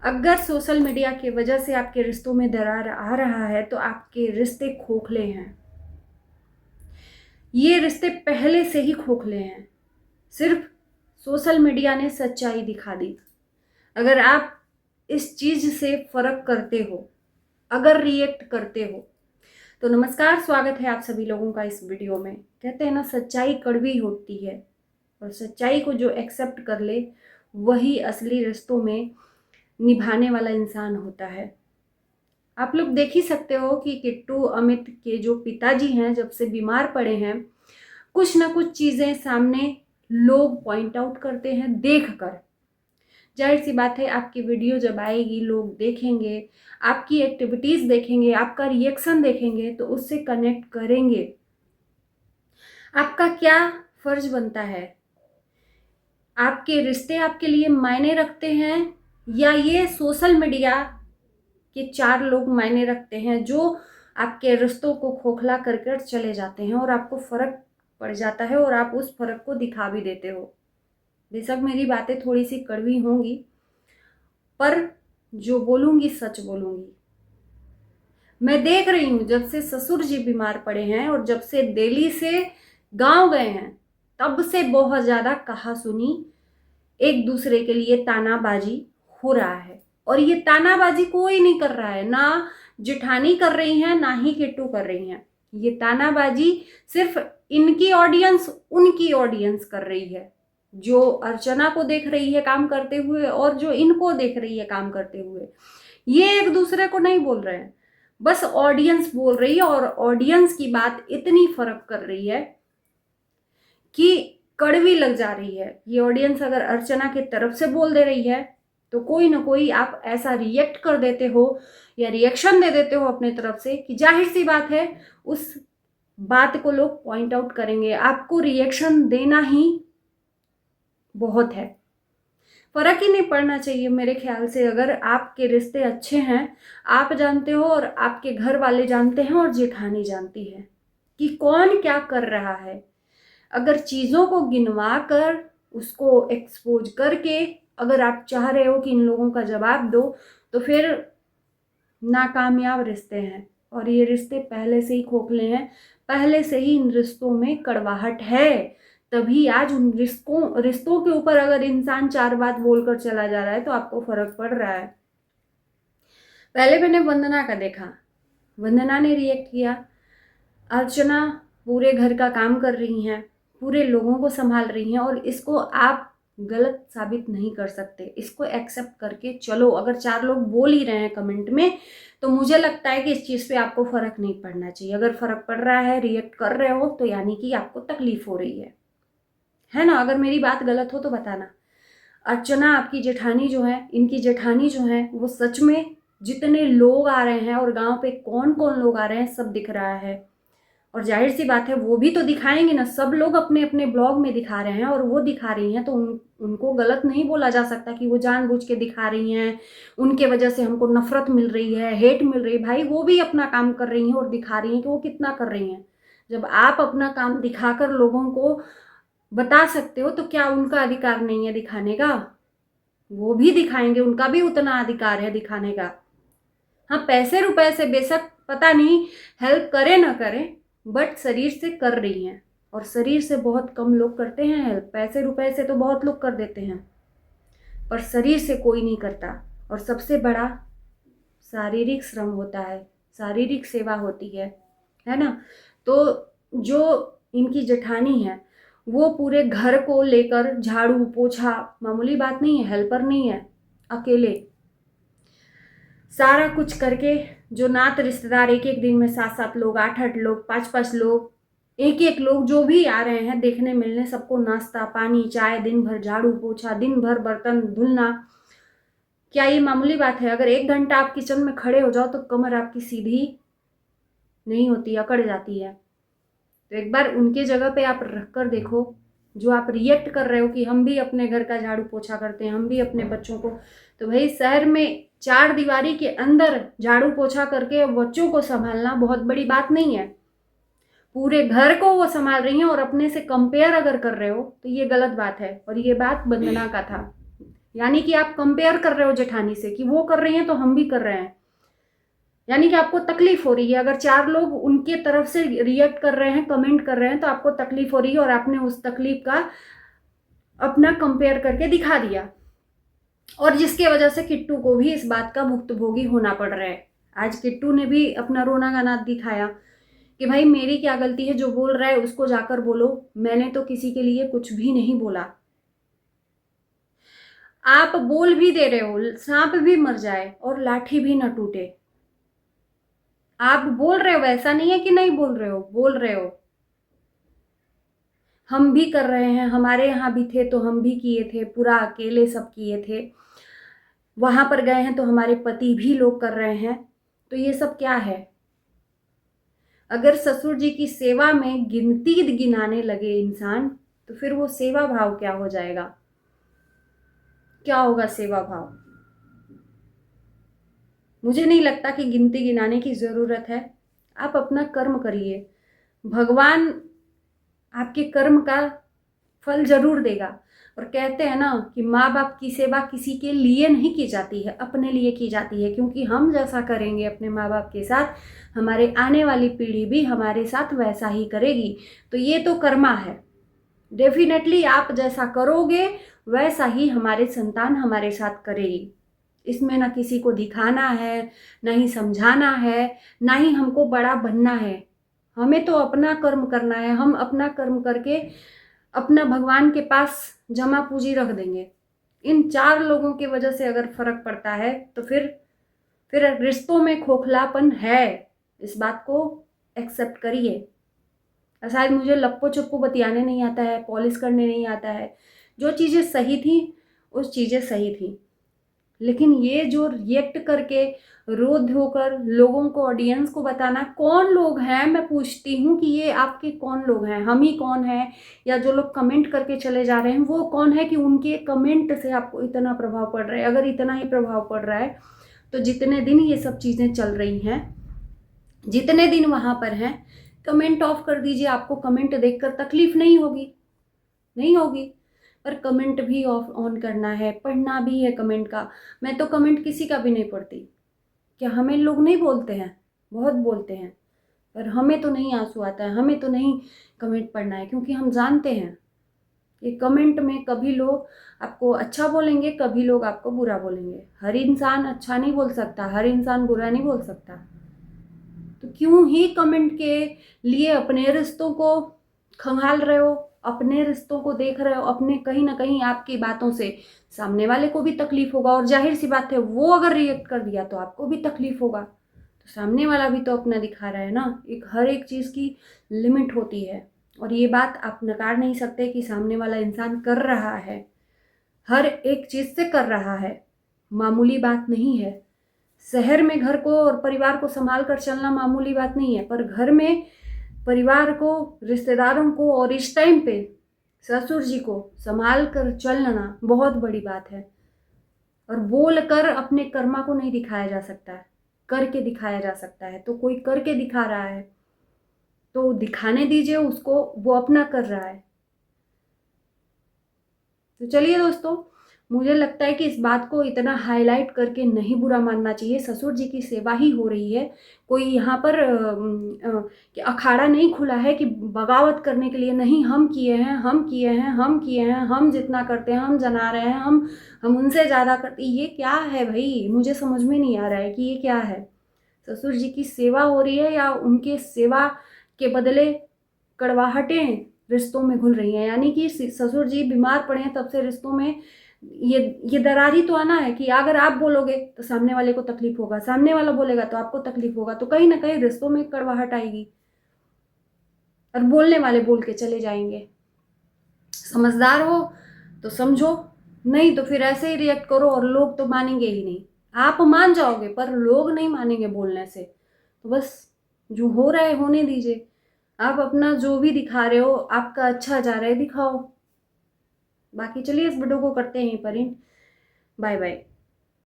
अगर social media की वजह से आपके रिश्तों में दरार आ रहा है तो आपके रिश्ते खोखले हैं। ये रिश्ते पहले से ही खोखले हैं, सिर्फ सोशल मीडिया ने सच्चाई दिखा दी। अगर आप इस चीज से फर्क करते हो, अगर रिएक्ट करते हो, तो नमस्कार, स्वागत है आप सभी लोगों का इस वीडियो में। कहते हैं ना, सच्चाई कड़वी होती है और सच्चाई को जो एक्सेप्ट कर ले वही असली रिश्तों में निभाने वाला इंसान होता है। आप लोग देख ही सकते हो कि किट्टू अमित के जो पिताजी हैं, जब से बीमार पड़े हैं, कुछ ना कुछ चीजें सामने लोग पॉइंट आउट करते हैं देखकर। जाहिर सी बात है, आपकी वीडियो जब आएगी, लोग देखेंगे, आपकी एक्टिविटीज देखेंगे, आपका रिएक्शन देखेंगे तो उससे कनेक्ट करेंगे। आपका क्या फर्ज बनता है? आपके रिश्ते आपके लिए मायने रखते हैं या ये सोशल मीडिया के 4 लोग मायने रखते हैं जो आपके रिश्तों को खोखला कर कर चले जाते हैं और आपको फर्क पड़ जाता है और आप उस फर्क को दिखा भी देते हो। बेशक मेरी बातें थोड़ी सी कड़वी होंगी, पर जो बोलूंगी सच बोलूंगी। मैं देख रही हूँ, जब से ससुर जी बीमार पड़े हैं और जब से दिल्ली से गांव गए हैं, तब से बहुत ज्यादा कहा सुनी, एक दूसरे के लिए तानाबाजी हो रहा है। और ये तानाबाजी कोई नहीं कर रहा है, ना जेठानी कर रही है ना ही किट्टू कर रही है। ये तानाबाजी सिर्फ इनकी ऑडियंस उनकी ऑडियंस कर रही है, जो अर्चना को देख रही है काम करते हुए और जो इनको देख रही है काम करते हुए। ये एक दूसरे को नहीं बोल रहे हैं, बस ऑडियंस बोल रही है और ऑडियंस की बात इतनी फर्क कर रही है कि कड़वी लग जा रही है। ये ऑडियंस अगर अर्चना की तरफ से बोल दे रही है तो कोई ना कोई आप ऐसा रिएक्ट कर देते हो या रिएक्शन दे देते हो अपने तरफ से कि जाहिर सी बात है उस बात को लोग पॉइंट आउट करेंगे। आपको रिएक्शन देना ही बहुत है, फर्क ही नहीं पड़ना चाहिए मेरे ख्याल से। अगर आपके रिश्ते अच्छे हैं, आप जानते हो और आपके घर वाले जानते हैं और जेठानी जानती है कि कौन क्या कर रहा है। अगर चीज़ों को गिनवा कर उसको एक्सपोज करके अगर आप चाह रहे हो कि इन लोगों का जवाब दो, तो फिर नाकामयाब रिश्ते हैं। और ये रिश्ते पहले से ही खोखले हैं, पहले से ही इन रिश्तों में कड़वाहट है। तभी आज उन रिश्तों के ऊपर अगर इंसान 4 बात बोलकर चला जा रहा है तो आपको फर्क पड़ रहा है। पहले मैंने वंदना का देखा, वंदना ने रिएक्ट किया। अर्चना पूरे घर का काम कर रही हैं, पूरे लोगों को संभाल रही हैं और इसको आप गलत साबित नहीं कर सकते। इसको एक्सेप्ट करके चलो। अगर 4 लोग बोल ही रहे हैं कमेंट में तो मुझे लगता है कि इस चीज़ पे आपको फ़र्क नहीं पड़ना चाहिए। अगर फ़र्क पड़ रहा है, रिएक्ट कर रहे हो, तो यानी कि आपको तकलीफ हो रही है ना। अगर मेरी बात गलत हो तो बताना। अर्चना आपकी जेठानी जो है, इनकी जेठानी जो है, वो सच में जितने लोग आ रहे हैं और गांव पे कौन कौन लोग आ रहे हैं सब दिख रहा है। और जाहिर सी बात है वो भी तो दिखाएंगे ना। सब लोग अपने अपने ब्लॉग में दिखा रहे हैं और वो दिखा रही हैं तो उनको गलत नहीं बोला जा सकता कि वो जानबूझ के दिखा रही हैं, उनके वजह से हमको नफरत मिल रही है, हेट मिल रही है। भाई वो भी अपना काम कर रही हैं और दिखा रही हैं कि वो कितना कर रही हैं। जब आप अपना काम दिखाकर लोगों को बता सकते हो तो क्या उनका अधिकार नहीं है दिखाने का? वो भी दिखाएंगे, उनका भी उतना अधिकार है दिखाने का। हाँ, पैसे रुपए से बेशक पता नहीं हेल्प करे ना करे, बट शरीर से कर रही हैं। और शरीर से बहुत कम लोग करते हैं हेल्प। पैसे रुपए से तो बहुत लोग कर देते हैं, पर शरीर से कोई नहीं करता। और सबसे बड़ा शारीरिक श्रम होता है, शारीरिक सेवा होती है ना। तो जो इनकी जेठानी है वो पूरे घर को लेकर झाड़ू पोछा, मामूली बात नहीं है, हेल्पर नहीं है, अकेले सारा कुछ करके, जो नात रिश्तेदार एक एक दिन में 7-7 लोग, 8-8 लोग, 5-5 लोग, एक लोग जो भी आ रहे हैं देखने मिलने, सबको नाश्ता पानी चाय, दिन भर झाड़ू पोछा, दिन भर बर्तन धुलना, क्या ये मामूली बात है? अगर 1 घंटा आप किचन में खड़े हो जाओ तो कमर आपकी सीधी नहीं होती, अकड़ जाती है। तो एक बार उनके जगह पे आप रख कर देखो। जो आप रिएक्ट कर रहे हो कि हम भी अपने घर का झाड़ू पोछा करते हैं, हम भी अपने बच्चों को, तो भाई शहर में 4 दीवारी के अंदर झाड़ू पोछा करके बच्चों को संभालना बहुत बड़ी बात नहीं है। पूरे घर को वो संभाल रही हैं और अपने से कंपेयर अगर कर रहे हो तो ये गलत बात है। और ये बात वंदना का था, यानी कि आप कंपेयर कर रहे हो जेठानी से कि वो कर रही हैं तो हम भी कर रहे हैं, यानी कि आपको तकलीफ हो रही है। अगर 4 लोग उनके तरफ से रिएक्ट कर रहे हैं, कमेंट कर रहे हैं, तो आपको तकलीफ हो रही है और आपने उस तकलीफ का अपना कंपेयर करके दिखा दिया, और जिसके वजह से किट्टू को भी इस बात का भुक्तभोगी होना पड़ रहा है। आज किट्टू ने भी अपना रोना गाना दिखाया कि भाई मेरी क्या गलती है, जो बोल रहा है उसको जाकर बोलो, मैंने तो किसी के लिए कुछ भी नहीं बोला। आप बोल भी दे रहे हो सांप भी मर जाए और लाठी भी न टूटे, आप बोल रहे हो, ऐसा नहीं है कि नहीं बोल रहे हो, बोल रहे हो। हम भी कर रहे हैं, हमारे यहाँ भी थे तो हम भी किए थे, पूरा अकेले सब किए थे, वहां पर गए हैं तो हमारे पति भी लोग कर रहे हैं, तो ये सब क्या है? अगर ससुर जी की सेवा में गिनती गिनाने लगे इंसान, तो फिर वो सेवा भाव क्या हो जाएगा? क्या होगा सेवा भाव? मुझे नहीं लगता कि गिनती गिनाने की जरूरत है। आप अपना कर्म करिए, भगवान आपके कर्म का फल जरूर देगा। और कहते हैं ना कि माँ बाप की सेवा किसी के लिए नहीं की जाती है, अपने लिए की जाती है, क्योंकि हम जैसा करेंगे अपने माँ बाप के साथ, हमारे आने वाली पीढ़ी भी हमारे साथ वैसा ही करेगी। तो ये तो कर्मा है, डेफिनेटली आप जैसा करोगे वैसा ही हमारे संतान हमारे साथ करेगी। इसमें ना किसी को दिखाना है, ना ही समझाना है, ना ही हमको बड़ा बनना है। हमें तो अपना कर्म करना है। हम अपना कर्म करके अपना भगवान के पास जमा पूंजी रख देंगे। इन 4 लोगों की वजह से अगर फर्क पड़ता है तो फिर रिश्तों में खोखलापन है, इस बात को एक्सेप्ट करिए। शायद मुझे लप्पो छुप्पो बतियाने नहीं आता है, पॉलिश करने नहीं आता है। जो चीज़ें सही थी उस चीज़ें सही थी, लेकिन ये जो रिएक्ट करके रो धोकर लोगों को, ऑडियंस को बताना कौन लोग हैं, मैं पूछती हूँ कि ये आपके कौन लोग हैं? हम ही कौन हैं? या जो लोग कमेंट करके चले जा रहे हैं वो कौन है कि उनके कमेंट से आपको इतना प्रभाव पड़ रहा है? अगर इतना ही प्रभाव पड़ रहा है तो जितने दिन ये सब चीज़ें चल रही हैं, जितने दिन वहाँ पर हैं, कमेंट ऑफ कर दीजिए। आपको कमेंट देखकर तकलीफ नहीं होगी, नहीं होगी, पर कमेंट भी ऑफ ऑन करना है, पढ़ना भी है कमेंट का। मैं तो कमेंट किसी का भी नहीं पढ़ती। क्या हमें लोग नहीं बोलते हैं? बहुत बोलते हैं, पर हमें तो नहीं आंसू आता है, हमें तो नहीं कमेंट पढ़ना है, क्योंकि हम जानते हैं कि कमेंट में कभी लोग आपको अच्छा बोलेंगे, कभी लोग आपको बुरा बोलेंगे। हर इंसान अच्छा नहीं बोल सकता, हर इंसान बुरा नहीं बोल सकता। तो क्यों ही कमेंट के लिए अपने रिश्तों को खंगाल रहे हो, अपने रिश्तों को देख रहे हो? अपने कहीं ना कहीं आपकी बातों से सामने वाले को भी तकलीफ होगा, और जाहिर सी बात है वो अगर रिएक्ट कर दिया तो आपको भी तकलीफ होगा। तो सामने वाला भी तो अपना दिखा रहा है ना। हर एक चीज़ की लिमिट होती है, और ये बात आप नकार नहीं सकते कि सामने वाला इंसान कर रहा है, हर एक चीज़ से कर रहा है, मामूली बात नहीं है। शहर में घर को और परिवार को संभाल कर चलना मामूली बात नहीं है, पर घर में परिवार को, रिश्तेदारों को और इस टाइम पे ससुर जी को संभाल कर चलना बहुत बड़ी बात है। और बोल कर अपने कर्मा को नहीं दिखाया जा सकता है, करके दिखाया जा सकता है। तो कोई करके दिखा रहा है तो दिखाने दीजिए उसको, वो अपना कर रहा है। तो चलिए दोस्तों, मुझे लगता है कि इस बात को इतना हाईलाइट करके नहीं बुरा मानना चाहिए। ससुर जी की सेवा ही हो रही है, कोई यहाँ पर अखाड़ा नहीं खुला है कि बगावत करने के लिए। नहीं, हम किए हैं, हम किए हैं, हम किए हैं, हम जितना करते हैं, हम जना रहे हैं, हम उनसे ज़्यादा करते। ये क्या है भाई? मुझे समझ में नहीं आ रहा है कि ये क्या है। ससुर जी की सेवा हो रही है या उनके सेवा के बदले कड़वाहटें रिश्तों में घुल रही हैं? यानी कि ससुर जी बीमार पड़े हैं तब से रिश्तों में ये दरार ही तो आना है कि अगर आप बोलोगे तो सामने वाले को तकलीफ होगा, सामने वाला बोलेगा तो आपको तकलीफ होगा, तो कहीं ना कहीं रिश्तों में कड़वाहट आएगी और बोलने वाले बोल के चले जाएंगे। समझदार हो तो समझो, नहीं तो फिर ऐसे ही रिएक्ट करो, और लोग तो मानेंगे ही नहीं। आप मान जाओगे पर लोग नहीं मानेंगे बोलने से। तो बस जो हो रहा है होने दीजिए। आप अपना जो भी दिखा रहे हो, आपका अच्छा जा रहा है, दिखाओ। बाकी चलिए इस वीडियो को करते हैं यहीं पर ही। Bye bye.